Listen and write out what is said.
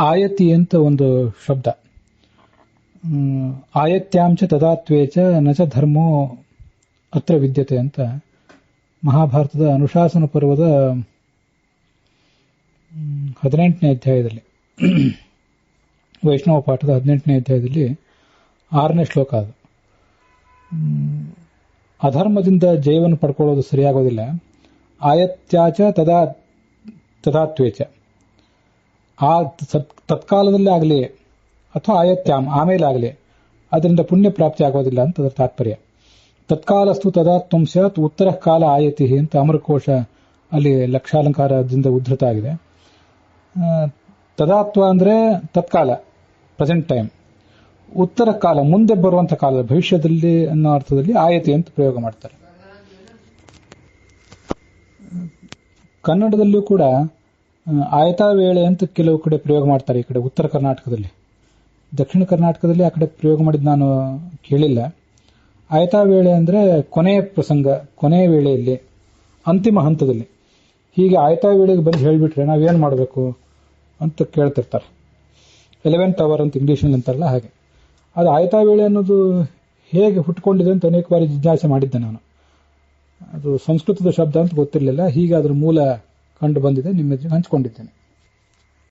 ಆಯತಿ ಅಂತ ಒಂದು ಶಬ್ದ. ಆಯತ್ಯಾಂಚ ತದಾತ್ವೇಚ ನಚ ಧರ್ಮೋ ಅತ್ರ ವಿದ್ಯತೆ ಅಂತ ಮಹಾಭಾರತದ ಅನುಶಾಸನ ಪರ್ವದ 18ನೇ ಅಧ್ಯಾಯದಲ್ಲಿ, ವೈಷ್ಣವ ಪಾಠದ 18ನೇ ಅಧ್ಯಾಯದಲ್ಲಿ 6ನೇ ಶ್ಲೋಕ ಅದು. ಅಧರ್ಮದಿಂದ ಜಯವನ್ನು ಪಡ್ಕೊಳ್ಳೋದು ಸರಿಯಾಗೋದಿಲ್ಲ. ಆಯತ್ಯಾಚ ತದಾತ್ವೇಚ, ಆ ತತ್ಕಾಲದಲ್ಲೇ ಆಗಲಿ ಅಥವಾ ಆಯತ್ಯಾಂ ಆಮೇಲೆ ಆಗಲಿ ಅದರಿಂದ ಪುಣ್ಯ ಪ್ರಾಪ್ತಿ ಆಗೋದಿಲ್ಲ ಅಂತ ಅದರ ತಾತ್ಪರ್ಯ. ತತ್ಕಾಲಸ್ತು ತದಾತ್ವಂ ಸ್ಯಾತ್ ಉತ್ತರ ಕಾಲ ಆಯತಿ ಅಂತ ಅಮರಕೋಶ ಅಲ್ಲಿ ಲಕ್ಷಾಲಂಕಾರದಿಂದ ಉದ್ಧೃತ ಆಗಿದೆ. ತದಾತ್ವ ಅಂದ್ರೆ ತತ್ಕಾಲ, ಪ್ರೆಸೆಂಟ್ ಟೈಮ್. ಉತ್ತರ ಕಾಲ, ಮುಂದೆ ಬರುವಂತ ಕಾಲ, ಭವಿಷ್ಯದಲ್ಲಿ ಅನ್ನೋ ಅರ್ಥದಲ್ಲಿ ಆಯತಿ ಅಂತ ಪ್ರಯೋಗ ಮಾಡ್ತಾರೆ. ಕನ್ನಡದಲ್ಲೂ ಕೂಡ ಆಯತಾ ವೇಳೆ ಅಂತ ಕೆಲವು ಕಡೆ ಪ್ರಯೋಗ ಮಾಡ್ತಾರೆ. ಈ ಕಡೆ ಉತ್ತರ ಕರ್ನಾಟಕದಲ್ಲಿ, ದಕ್ಷಿಣ ಕರ್ನಾಟಕದಲ್ಲಿ ಆ ಕಡೆ ಪ್ರಯೋಗ ಮಾಡಿದ್ ನಾನು ಕೇಳಿಲ್ಲ. ಆಯತಾ ವೇಳೆ ಅಂದ್ರೆ ಕೊನೆಯ ಪ್ರಸಂಗ, ಕೊನೆಯ ವೇಳೆಯಲ್ಲಿ, ಅಂತಿಮ ಹಂತದಲ್ಲಿ. ಹೀಗೆ ಆಯತಾ ವೇಳೆಗೆ ಬಂದು ಹೇಳಿಬಿಟ್ರೆ ನಾವೇನು ಮಾಡಬೇಕು ಅಂತ ಕೇಳ್ತಿರ್ತಾರೆ. 11th ಅವರ್ ಅಂತ ಇಂಗ್ಲೀಷ್ನಲ್ಲಿ ಅಂತಾರಲ್ಲ ಹಾಗೆ. ಅದು ಆಯತಾ ವೇಳೆ ಅನ್ನೋದು ಹೇಗೆ ಹುಟ್ಟುಕೊಂಡಿದೆ ಅಂತ ಅನೇಕ ಬಾರಿ ಜಿಜ್ಞಾಸೆ ಮಾಡಿದ್ದೆ ನಾನು. ಅದು ಸಂಸ್ಕೃತದ ಶಬ್ದ ಅಂತ ಗೊತ್ತಿರಲಿಲ್ಲ. ಹೀಗೆ ಅದರ ಮೂಲ ಕಂಡು ಬಂದಿದೆ, ನಿಮ್ಮ ಎದುರಿಗೆ ಹಂಚಿಕೊಂಡಿದ್ದೇನೆ.